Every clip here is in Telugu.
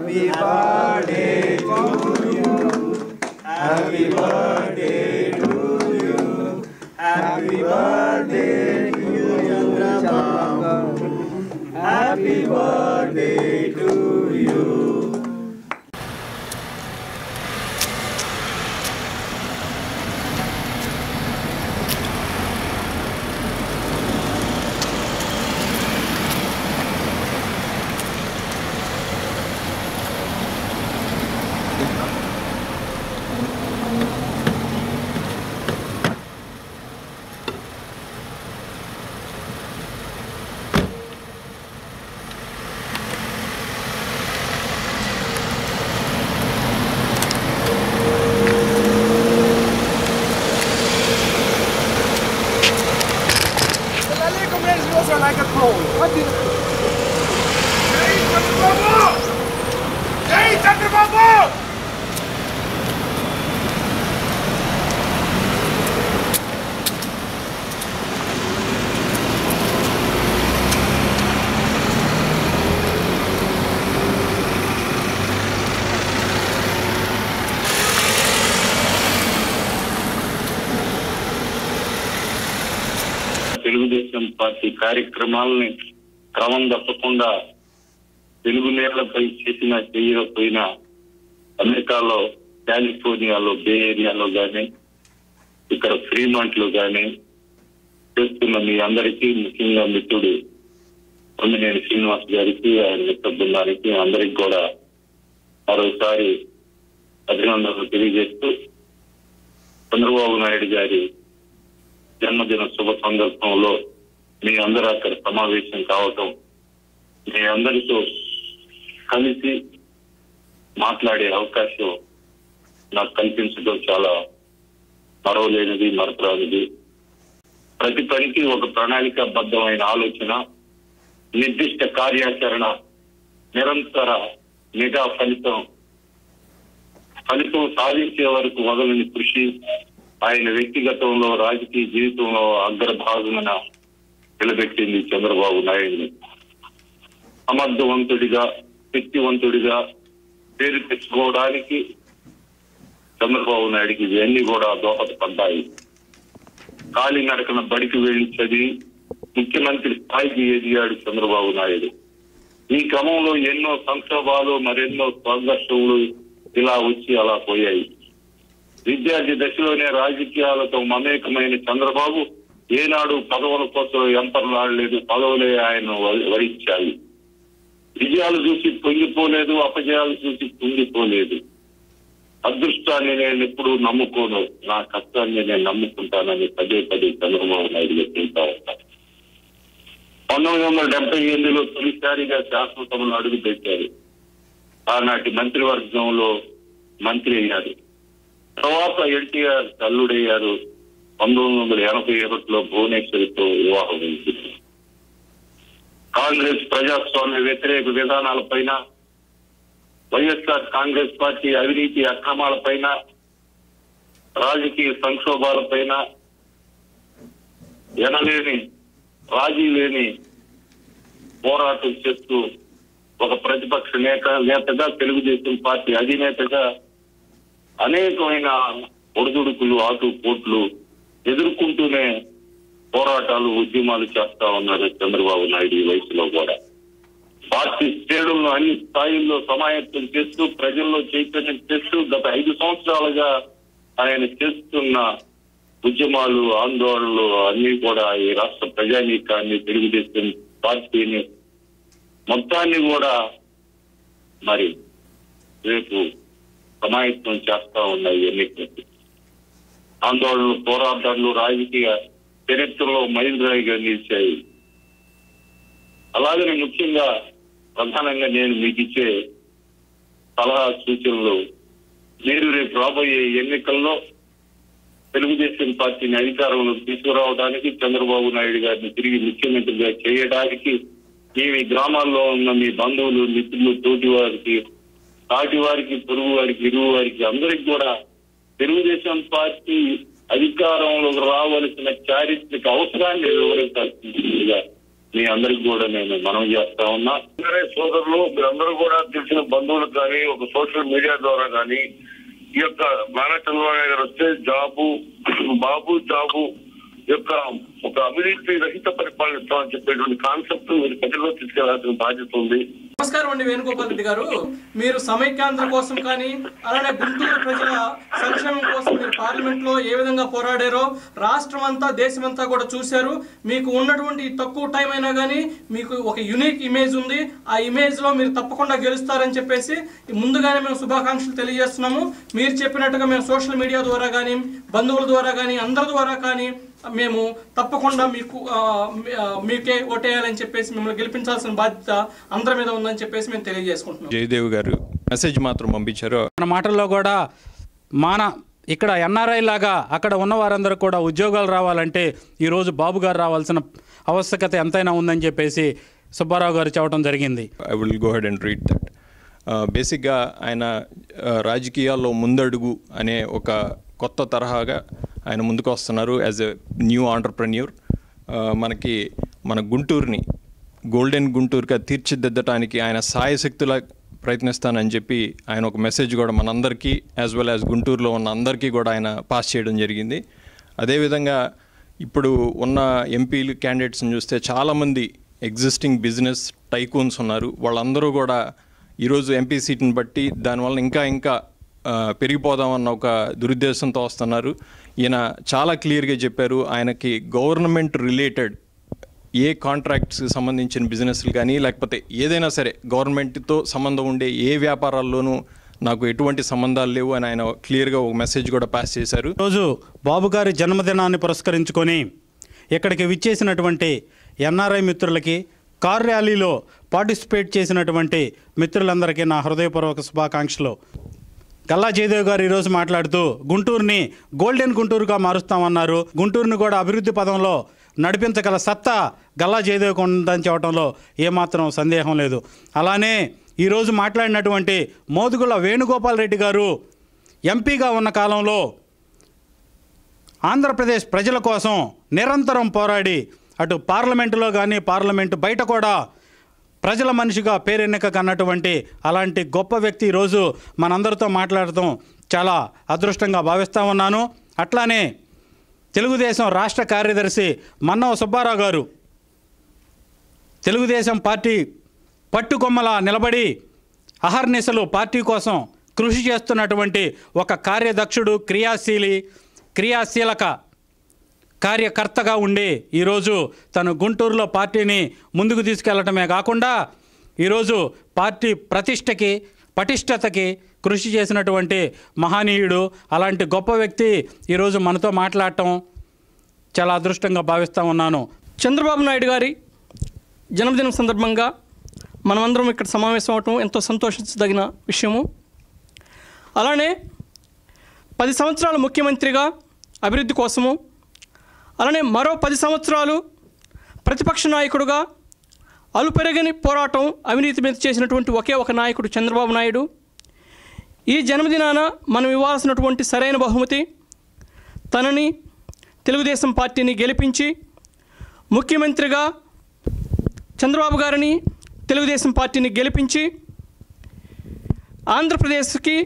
Happy birthday to you. Happy birthday to you. Happy birthday to you, Chandrababu. Happy birthday to you. Like a pole. What did Jai Chandrababu! Jai Chandrababu! Telugu Desam party కార్యక్రమాలని క్రమం తప్పకుండా తెలుగు నేలపై చేసిన చేయకపోయినా అమెరికాలో, కాలిఫోర్నియాలో, బే ఏరియాలో కానీ, ఇక్కడ ఫ్రీమాంట్ లో కానీ చేస్తున్న మీ అందరికీ, ముఖ్యంగా మిత్రుడు కొమ్మినేని శ్రీనివాస్ గారికి, ఆయన మిత్ర బృందానికి అందరికి కూడా మరోసారి అభినందనలు తెలియజేస్తూ చంద్రబాబు నాయుడు గారి జన్మదిన శుభ సందర్భంలో మీ అందరూ అక్కడ సమావేశం కావటం, మీ అందరితో కలిసి మాట్లాడే అవకాశం నాకు కల్పించడం చాలా మరవలేనిది, మరపురానిది. ప్రతి పనికి ఒక ప్రణాళికాబద్ధమైన ఆలోచన, నిర్దిష్ట కార్యాచరణ, నిరంతర నిఘా ఫలితం సాధించే వరకు వదలని కృషి ఆయన వ్యక్తిగతంలో, రాజకీయ జీవితంలో అగ్రభాగమున నిలబెట్టింది చంద్రబాబు నాయుడిని. సమర్థవంతుడిగా, శక్తివంతుడిగా పేరు తెచ్చుకోవడానికి చంద్రబాబు నాయుడికి ఇవన్నీ కూడా దోహదపడ్డాయి. ఖాళీ నడకన బడికి వెళ్లి చదివి ముఖ్యమంత్రి స్థాయికి ఎదిగాడు చంద్రబాబు నాయుడు. ఈ క్రమంలో ఎన్నో సంక్షోభాలు, మరెన్నో సంఘర్షణలు ఇలా వచ్చి అలా పోయాయి. విద్యార్థి దశలోనే రాజకీయాలతో మమేకమైన చంద్రబాబు ఏనాడు పదవుల కోసం ఎంపర్లాడలేదు. పదవులే ఆయన వరించాయి. విజయాలు చూసి పొంగిపోలేదు, అపజయాలు చూసి పొంగిపోలేదు. అదృష్టాన్ని నేను ఎప్పుడు నమ్ముకోను, నా కష్టాన్ని నేను నమ్ముకుంటానని పదే పదే చంద్రబాబు నాయుడు చెప్తా ఉంటాను. 1978లో తొలిసారిగా శాసనసభలో అడుగు పెట్టారు. ఆనాటి మంత్రివర్గంలో మంత్రి అయ్యారు. తర్వాత ఎన్టీఆర్ తల్లుడయ్యారు. 1981లో భువనేశ్వరితో వివాహం అయింది. కాంగ్రెస్ ప్రజాస్వామ్య వ్యతిరేక విధానాలపైన, వైఎస్ఆర్ కాంగ్రెస్ పార్టీ అవినీతి అక్రమాలపైన, రాజకీయ సంక్షోభాలపైన ఎనలేని, రాజీ లేని పోరాటం చేస్తూ ఒక ప్రతిపక్ష నేతగా, తెలుగుదేశం పార్టీ అధినేతగా అనేకమైన ఒడిదుడుకులు, ఆటుపోట్లు ఎదుర్కొంటూనే పోరాటాలు, ఉద్యమాలు చేస్తా ఉన్నారు చంద్రబాబు నాయుడు ఈ వయసులో కూడా. పార్టీ శ్రేణులను అన్ని స్థాయిల్లో సమాయత్తం చేస్తూ, ప్రజల్లో చైతన్యం చేస్తూ గత 5 సంవత్సరాలుగా ఆయన చేస్తున్న ఉద్యమాలు, ఆందోళనలు అన్ని కూడా ఈ రాష్ట్ర ప్రజానీకాన్ని, తెలుగుదేశం పార్టీని మొత్తాన్ని కూడా మరి రేపు సమాయత్తం చేస్తా ఉన్నాయి. ఎన్నికలు, ఆందోళనలు, పోరాటాలు రాజకీయ చరిత్రలో మైలురాయిగా నిలిచాయి. అలాగనే ముఖ్యంగా ప్రధానంగా నేను మీకు ఇచ్చే సలహా సూచనలు, మీరు రేపు రాబోయే ఎన్నికల్లో తెలుగుదేశం పార్టీని అధికారంలోకి తీసుకురావడానికి, చంద్రబాబు నాయుడు గారిని తిరిగి ముఖ్యమంత్రిగా చేయడానికి మీ గ్రామాల్లో ఉన్న మీ బంధువులు, మిత్రులు, తాటి వారికి, పొరుగు వారికి, ఇరుగు వారికి అందరికి కూడా తెలుగుదేశం పార్టీ అధికారంలోకి రావలసిన చారిత్రక అవసరాన్ని వివరించాల్సిందిగా మీ అందరికి కూడా నేను మనవి చేస్తా ఉన్నా. సోదరులు మీరందరూ కూడా తెలిసిన బంధువులకు కానీ ఒక సోషల్ మీడియా ద్వారా కానీ ఈ యొక్క నారా చంద్రబాబు నాయుడు గారు వస్తే బాబు జాబు యొక్క ఒక అవినీతి రహిత పరిపాలన ఇస్తామని చెప్పేటువంటి కాన్సెప్ట్ మీరు ప్రజల్లో తీసుకెళ్లాల్సిన బాధ్యత ఉంది. నమస్కారం అండి వేణుగోపాల్ రెడ్డి గారు. మీరు సమైక్యాంధ్ర కోసం కానీ అలానే గుంటూరు ప్రజల సంక్షేమం కోసం మీరు పార్లమెంట్ లో ఏ విధంగా పోరాడారో రాష్ట్రం అంతా దేశమంతా కూడా చూశారు. మీకు ఉన్నటువంటి తక్కువ టైం అయినా కానీ మీకు ఒక యునిక్ ఇమేజ్ ఉంది. ఆ ఇమేజ్ లో మీరు తప్పకుండా గెలుస్తారని చెప్పేసి ముందుగానే మేము శుభాకాంక్షలు తెలియజేస్తున్నాము. మీరు చెప్పినట్టుగా మేము సోషల్ మీడియా ద్వారా కానీ బంధువుల ద్వారా కానీ అందరి ద్వారా కానీ మేము తప్పకుండా మీకే ఓటేయాలని చెప్పేసి మిమ్మల్ని గెలిపించాల్సిన బాధ్యత అందరి మీద ఉందని చెప్పేసి మేము తెలియజేసుకుంటున్నాం. జయదేవ్ గారు మెసేజ్ మాత్రం పంపించారు. మన మాటల్లో కూడా ఇక్కడ ఎన్ఆర్ఐ లాగా అక్కడ ఉన్న వారందరూ కూడా ఉద్యోగాలు రావాలంటే ఈరోజు బాబు గారు రావాల్సిన ఆవశ్యకత ఎంతైనా ఉందని చెప్పేసి సుబ్బారావు గారు చెప్పడం జరిగింది. I will go head and read that. బేసిక్గా ఆయన రాజకీయాల్లో ముందడుగు అనే ఒక కొత్త తరహాగా ఆయన ముందుకు వస్తున్నారు యాజ్ ఎ న్యూ ఆంటర్ప్రెన్యూర్. మన గుంటూరుని గోల్డెన్ గుంటూరుగా తీర్చిదిద్దటానికి ఆయన సాయశక్తులా ప్రయత్నిస్తానని చెప్పి ఆయన ఒక మెసేజ్ కూడా మనందరికీ యాజ్ వెల్ యాజ్ గుంటూరులో ఉన్న అందరికీ కూడా ఆయన పాస్ చేయడం జరిగింది. అదేవిధంగా ఇప్పుడు ఉన్న ఎంపీలు క్యాండిడేట్స్ని చూస్తే చాలామంది ఎగ్జిస్టింగ్ బిజినెస్ టైకూన్స్ ఉన్నారు. వాళ్ళందరూ కూడా ఈరోజు ఎంపీ సీట్ని బట్టి దానివల్ల ఇంకా పెరిగిపోదామన్న ఒక దురుద్దేశంతో వస్తున్నారు. ఈయన చాలా క్లియర్గా చెప్పారు, ఆయనకి గవర్నమెంట్ రిలేటెడ్ ఏ కాంట్రాక్ట్స్కి సంబంధించిన బిజినెస్లు కానీ లేకపోతే ఏదైనా సరే గవర్నమెంట్తో సంబంధం ఉండే ఏ వ్యాపారాల్లోనూ నాకు ఎటువంటి సంబంధాలు లేవు అని ఆయన క్లియర్గా ఒక మెసేజ్ కూడా పాస్ చేశారు. ఈరోజు బాబు గారి జన్మదినాన్ని పురస్కరించుకొని ఇక్కడికి విచ్చేసినటువంటి ఎన్ఆర్ఐ మిత్రులకి, కార్ ర్యాలీలో పార్టిసిపేట్ చేసినటువంటి మిత్రులందరికీ నా హృదయపూర్వక శుభాకాంక్షలు. గల్లా జయదేవ్ గారు ఈరోజు మాట్లాడుతూ గుంటూరుని గోల్డెన్ గుంటూరుగా మారుస్తామన్నారు. గుంటూరుని కూడా అభివృద్ధి పదంలో నడిపించగల సత్తా గల్లా జయదేవ్కి ఉందని చెప్పడంలో ఏమాత్రం సందేహం లేదు. అలానే ఈరోజు మాట్లాడినటువంటి మోదుగుల వేణుగోపాల్ రెడ్డి గారు ఎంపీగా ఉన్న కాలంలో ఆంధ్రప్రదేశ్ ప్రజల కోసం నిరంతరం పోరాడి అటు పార్లమెంటులో కానీ పార్లమెంటు బయట కూడా ప్రజల మనిషిగా పేరెన్నిక కన్నటువంటి అలాంటి గొప్ప వ్యక్తి ఈరోజు మనందరితో మాట్లాడటం చాలా అదృష్టంగా భావిస్తూ ఉన్నాను. అట్లానే తెలుగుదేశం రాష్ట్ర కార్యదర్శి మన్నవ సుబ్బారావు గారు తెలుగుదేశం పార్టీ పట్టుకొమ్మలా నిలబడి అహర్నిశలు పార్టీ కోసం కృషి చేస్తున్నటువంటి ఒక కార్యదక్షుడు, క్రియాశీలక కార్యకర్తగా ఉండి ఈరోజు తను గుంటూరులో పార్టీని ముందుకు తీసుకెళ్లటమే కాకుండా ఈరోజు పార్టీ పటిష్టతకి కృషి చేసినటువంటి మహనీయుడు. అలాంటి గొప్ప వ్యక్తి ఈరోజు మనతో మాట్లాడటం చాలా అదృష్టంగా భావిస్తూ ఉన్నాను. చంద్రబాబు నాయుడు గారి జన్మదినం సందర్భంగా మనమందరం ఇక్కడ సమావేశం అవటం ఎంతో సంతోషించదగిన విషయము. అలానే 10 సంవత్సరాలు ముఖ్యమంత్రిగా అభివృద్ధి కోసము, అలానే మరో 10 సంవత్సరాలు ప్రతిపక్ష నాయకుడుగా అలుపెరగని పోరాటం అవినీతి మీద చేసినటువంటి ఒకే ఒక నాయకుడు చంద్రబాబు నాయుడు. ఈ జన్మదినాన మనం ఇవ్వాల్సినటువంటి సరైన బహుమతి తనని తెలుగుదేశం పార్టీని గెలిపించి ముఖ్యమంత్రిగా చంద్రబాబు గారిని తెలుగుదేశం పార్టీని గెలిపించి ఆంధ్రప్రదేశ్కి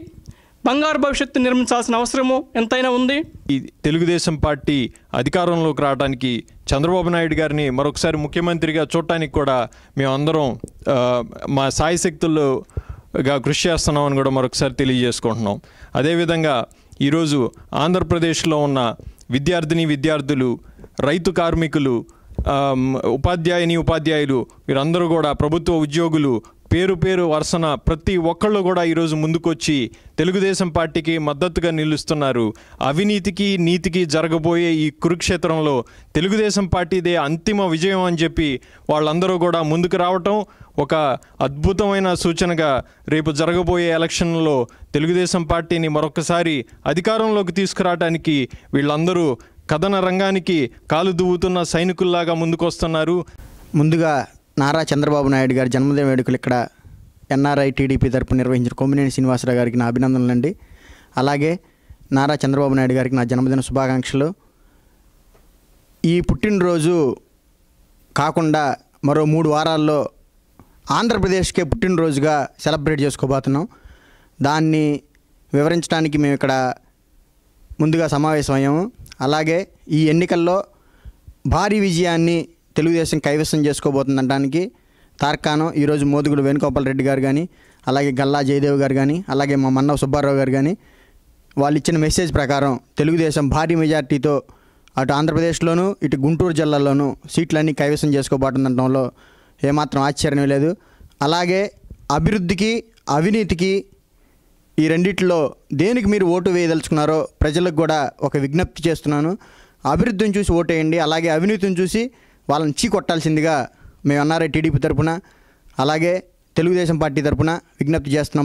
బంగారు భవిష్యత్తు నిర్మించాల్సిన అవసరము ఎంతైనా ఉంది. ఈ తెలుగుదేశం పార్టీ అధికారంలోకి రావడానికి చంద్రబాబు నాయుడు గారిని మరొకసారి ముఖ్యమంత్రిగా చూడటానికి కూడా మేమందరం మా సాయశక్తులుగా కృషి చేస్తున్నామని కూడా మరొకసారి తెలియజేసుకుంటున్నాం. అదేవిధంగా ఈరోజు ఆంధ్రప్రదేశ్లో ఉన్న విద్యార్థులు, రైతు కార్మికులు, ఉపాధ్యాయులు వీరందరూ కూడా ప్రభుత్వ ఉద్యోగులు పేరు వరుసన ప్రతి ఒక్కళ్ళు కూడా ఈరోజు ముందుకొచ్చి తెలుగుదేశం పార్టీకి మద్దతుగా నిలుస్తున్నారు. అవినీతికి నీతికి జరగబోయే ఈ కురుక్షేత్రంలో తెలుగుదేశం పార్టీదే అంతిమ విజయం అని చెప్పి వాళ్ళందరూ కూడా ముందుకు రావటం ఒక అద్భుతమైన సూచనగా రేపు జరగబోయే ఎలక్షన్లో తెలుగుదేశం పార్టీని మరొకసారి అధికారంలోకి తీసుకురావడానికి వీళ్ళందరూ కథన రంగానికి కాలు దువ్వుతున్న సైనికుల్లాగా ముందుకొస్తున్నారు. ముందుగా నారా చంద్రబాబు నాయుడు గారి జన్మదిన వేడుకలు ఇక్కడ ఎన్ఆర్ఐ టీడీపీ తరపు నిర్వహించిన కొమ్మినేని శ్రీనివాసరావు గారికి నా అభినందనలండి. అలాగే నారా చంద్రబాబు నాయుడు గారికి నా జన్మదిన శుభాకాంక్షలు. ఈ పుట్టినరోజు కాకుండా మరో 3 వారాల్లో ఆంధ్రప్రదేశ్కే పుట్టినరోజుగా సెలబ్రేట్ చేసుకోబోతున్నాం. దాన్ని వివరించడానికి మేము ఇక్కడ ముందుగా సమావేశమయ్యాము. అలాగే ఈ ఎన్నికల్లో భారీ విజయాన్ని తెలుగుదేశం కైవసం చేసుకోబోతుందనడానికి తార్కాణం ఈరోజు మోదుగులు వేణుగోపాల్ రెడ్డి గారు కానీ, అలాగే గల్లా జయదేవ్ గారు కానీ, అలాగే మా మన్నవ సుబ్బారావు గారు కానీ వాళ్ళు ఇచ్చిన మెసేజ్ ప్రకారం తెలుగుదేశం భారీ మెజార్టీతో అటు ఆంధ్రప్రదేశ్లోనూ ఇటు గుంటూరు జిల్లాల్లోనూ సీట్లన్నీ కైవసం చేసుకోబోతుందనడంలో ఏమాత్రం ఆశ్చర్యం లేదు. అలాగే అభివృద్ధికి అవినీతికి ఈ రెండిట్లో దేనికి మీరు ఓటు వేయదలుచుకున్నారో ప్రజలకు కూడా ఒక విజ్ఞప్తి చేస్తున్నాను. అభివృద్ధిని చూసి ఓటేయండి, అలాగే అవినీతిని చూసి వాళ్ళని చీకొట్టాల్సిందిగా మేము ఎన్ఆర్ఐ టీడీపీ తరపున అలాగే తెలుగుదేశం పార్టీ తరపున విజ్ఞప్తి చేస్తున్నాం.